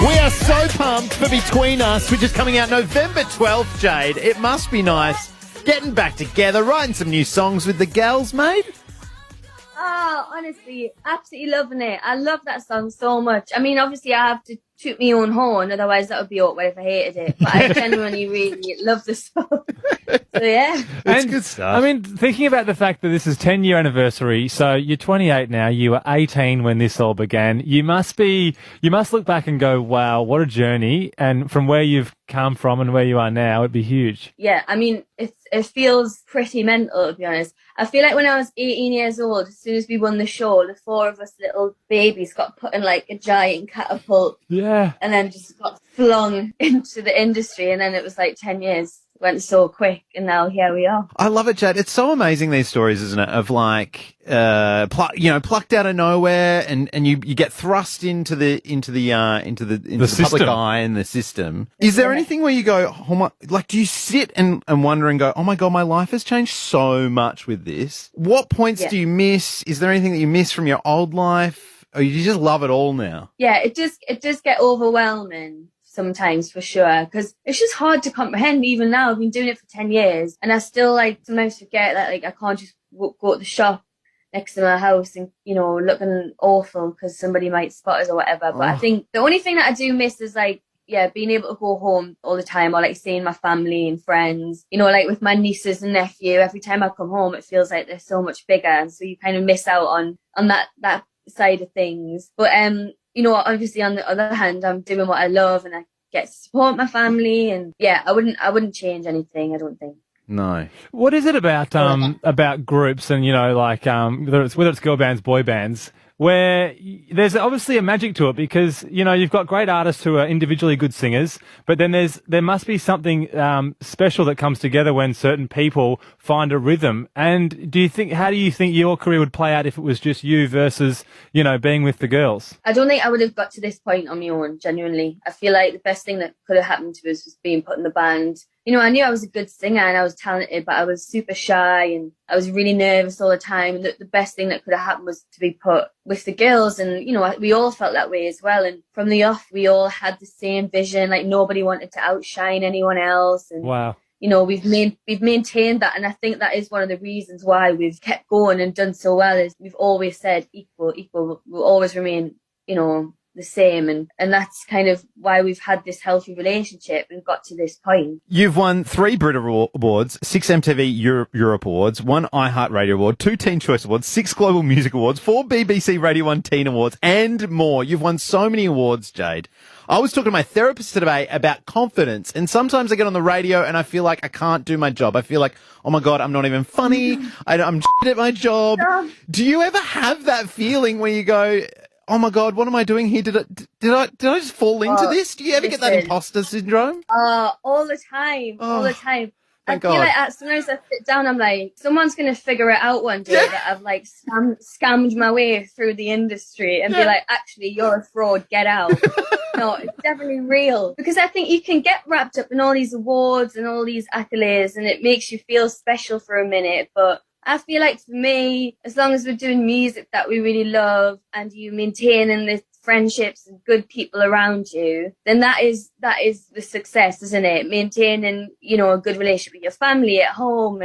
We are so pumped for Between Us, which is coming out November 12th, Jade. It must be nice getting back together, writing some new songs with the gals, mate. Oh, honestly, absolutely loving it. I love that song so much. I mean, obviously, I have to toot my own horn, otherwise that would be awkward if I hated it. But I genuinely really love the song. So, yeah. It's good stuff. I mean, thinking about the fact that this is 10-year anniversary, so you're 28 now, you were 18 when this all began. You must look back and go, wow, what a journey. And from where you've come from and where you are now, it'd be huge. Yeah, I mean, it feels pretty mental, to be honest. I feel like when I was 18 years old, as soon as we won the show, the four of us little babies got put in like a giant catapult. Yeah. And then just got flung into the industry. And then it was like 10 years. Went so quick, and now here we are. I love it, Jade. It's so amazing, these stories, isn't it? Of like, plucked out of nowhere, and you get thrust into the public eye and the system. Is there anything where you go, oh my, like, do you sit and wonder and go, oh my God, my life has changed so much with this? What points do you miss? Is there anything that you miss from your old life? Or you just love it all now? Yeah, it does get overwhelming sometimes, for sure, because it's just hard to comprehend. Even now, I've been doing it for 10 years, and I still like sometimes forget that like I can't just go to the shop next to my house and, you know, looking awful because somebody might spot us or whatever. But I think the only thing that I do miss is like, yeah, being able to go home all the time, or like seeing my family and friends, you know, like with my nieces and nephew. Every time I come home, it feels like they're so much bigger, and so you kind of miss out on that side of things. But you know, obviously on the other hand, I'm doing what I love, and I get to support my family, and yeah, I wouldn't change anything, I don't think. No. What is it about groups and, you know, like whether it's girl bands, boy bands, where there's obviously a magic to it because, you know, you've got great artists who are individually good singers, but then there must be something special that comes together when certain people find a rhythm. And how do you think your career would play out if it was just you versus, you know, being with the girls? I don't think I would have got to this point on my own, genuinely. I feel like the best thing that could have happened to us was being put in the band. You know, I knew I was a good singer and I was talented, but I was super shy and I was really nervous all the time. And the best thing that could have happened was to be put with the girls. And, you know, we all felt that way as well. And from the off, we all had the same vision. Like, nobody wanted to outshine anyone else. And, wow. You know, we've maintained that. And I think that is one of the reasons why we've kept going and done so well, is we've always said equal. We'll always remain, you know, the same, and that's kind of why we've had this healthy relationship and got to this point. You've won 3 Brit Awards, 6 MTV Europe Awards, 1 iHeartRadio Award, 2 Teen Choice Awards, 6 Global Music Awards, 4 BBC Radio 1 Teen Awards, and more. You've won so many awards, Jade. I was talking to my therapist today about confidence, and sometimes I get on the radio and I feel like I can't do my job. I feel like, oh my God, I'm not even funny. I'm shit at my job. Do you ever have that feeling where you go, oh my God, what am I doing here? Did I just fall into this? Do you ever get that imposter syndrome? All the time. All the time. I feel like sometimes I sit down, I'm like, someone's going to figure it out one day that I've like scammed my way through the industry and be like, actually, you're a fraud, get out. No, it's definitely real. Because I think you can get wrapped up in all these awards and all these accolades, and it makes you feel special for a minute. But I feel like for me, as long as we're doing music that we really love and you maintaining the friendships and good people around you, then that is the success, isn't it? Maintaining, you know, a good relationship with your family at home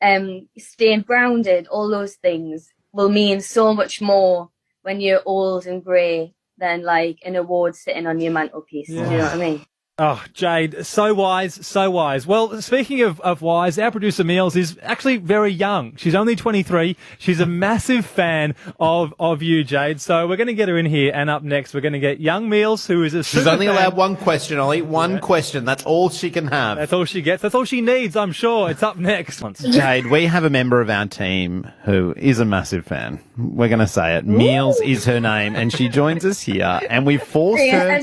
and staying grounded, all those things will mean so much more when you're old and grey than like an award sitting on your mantelpiece. Yeah. Do you know what I mean? Oh, Jade, so wise, so wise. Well, speaking of wise, our producer Meals is actually very young. She's only 23. She's a massive fan of you, Jade. So we're going to get her in here, and up next we're going to get young Meals, who is a super She's only fan. allowed one question, Ollie. One question. That's all she can have. That's all she gets. That's all she needs, I'm sure. It's up next. Jade, we have a member of our team who is a massive fan. We're going to say it. Meals is her name, and she joins us here, and we forced her...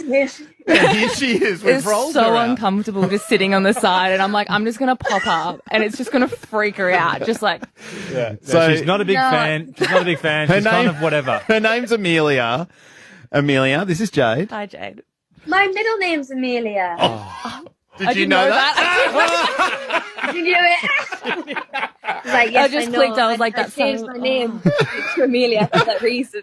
Yeah, here she is. We've rolled so her out. uncomfortable just sitting on the side, and I'm like, I'm just going to pop up, and it's just going to freak her out. Just like, so she's not a big fan. She's not a big fan. She's kind of whatever. Her name's Amelia. Amelia, this is Jade. Hi, Jade. My middle name's Amelia. Did you know that? You knew it. Like, yes, I just know. clicked. I was like, I that's changed my name to Amelia for that reason.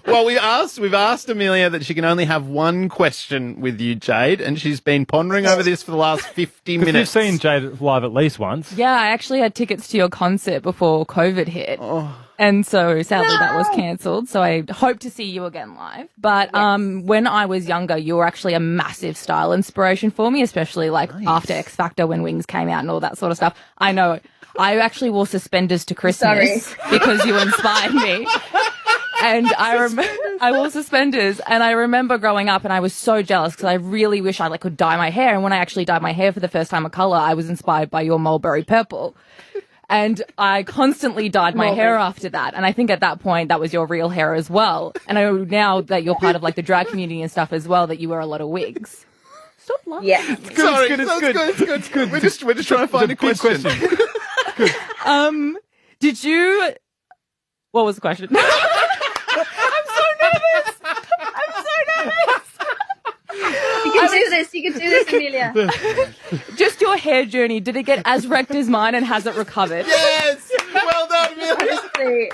Well, we've asked Amelia that she can only have one question with you, Jade, and she's been pondering over this for the last 50 minutes. You've seen Jade live at least once. Yeah, I actually had tickets to your concert before COVID hit. Oh. And so sadly that was cancelled. So I hope to see you again live. But when I was younger, you were actually a massive style inspiration for me, especially like after X Factor when Wings came out and all that sort of stuff. I know. I actually wore suspenders to Christmas because you inspired me. And I wore suspenders, and I remember growing up, and I was so jealous because I really wish I could dye my hair. And when I actually dyed my hair for the first time a color, I was inspired by your mulberry purple. And I constantly dyed my hair after that. And I think at that point, that was your real hair as well. And I know now that you're part of the drag community and stuff as well, that you wear a lot of wigs. Stop laughing. Yeah. It's good. We're just trying to find a question. Did you? What was the question? I'm so nervous. You can do this, Amelia. Just your hair journey. Did it get as wrecked as mine, and has it recovered? Yes. Well done, Amelia. Honestly,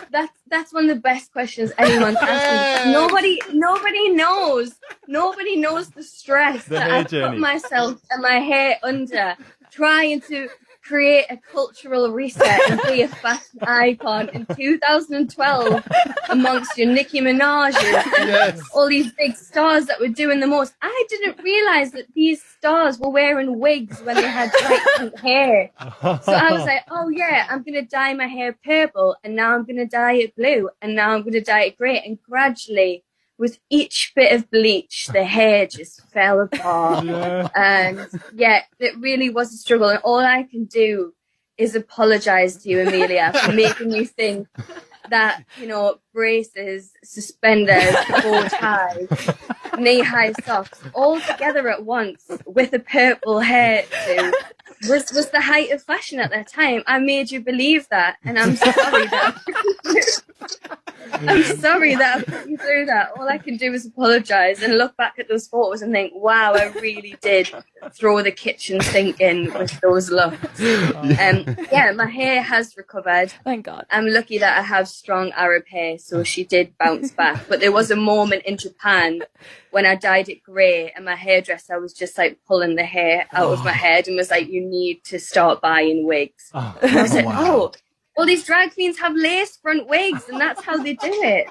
that's one of the best questions anyone's asked me. Nobody knows. Nobody knows the stress that I put myself and my hair under trying to create a cultural reset and be a fashion icon in 2012 amongst your Nicki Minaj's and all these big stars that were doing the most. I didn't realize that these stars were wearing wigs when they had bright pink hair. So I was like, oh yeah, I'm going to dye my hair purple, and now I'm going to dye it blue, and now I'm going to dye it grey. And gradually, with each bit of bleach, the hair just fell apart. And yeah, it really was a struggle. And all I can do is apologize to you, Amelia, for making you think that, braces, suspenders, bow ties, knee-high socks, all together at once with a purple hairdo was the height of fashion at that time. I made you believe that, and I'm sorry that I put you through that. All I can do is apologize and look back at those photos and think, wow, I really did throw the kitchen sink in with those looks. Yeah, my hair has recovered. Thank God. I'm lucky that I have strong Arab hair, so she did bounce back. But there was a moment in Japan when I dyed it grey, and my hairdresser was just pulling the hair out of my head and was like, you need to start buying wigs. And I was like, all these drag queens have lace front wigs, and that's how they do it.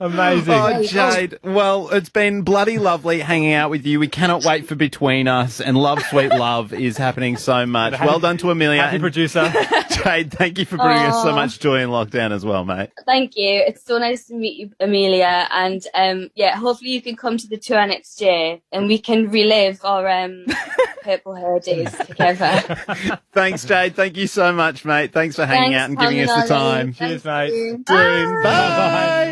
Amazing. Oh, Jade. Well, it's been bloody lovely hanging out with you. We cannot wait for Between Us, and Love Sweet Love is happening so much. Well done to Amelia. Happy producer. Jade, thank you for bringing us so much joy in lockdown as well, mate. Thank you. It's so nice to meet you, Amelia. And hopefully you can come to the tour next year and we can relive our purple hair days together. Thanks, Jade. Thank you so much, mate. Thanks for hanging out and giving us the time. Cheers, mate. Bye. Bye.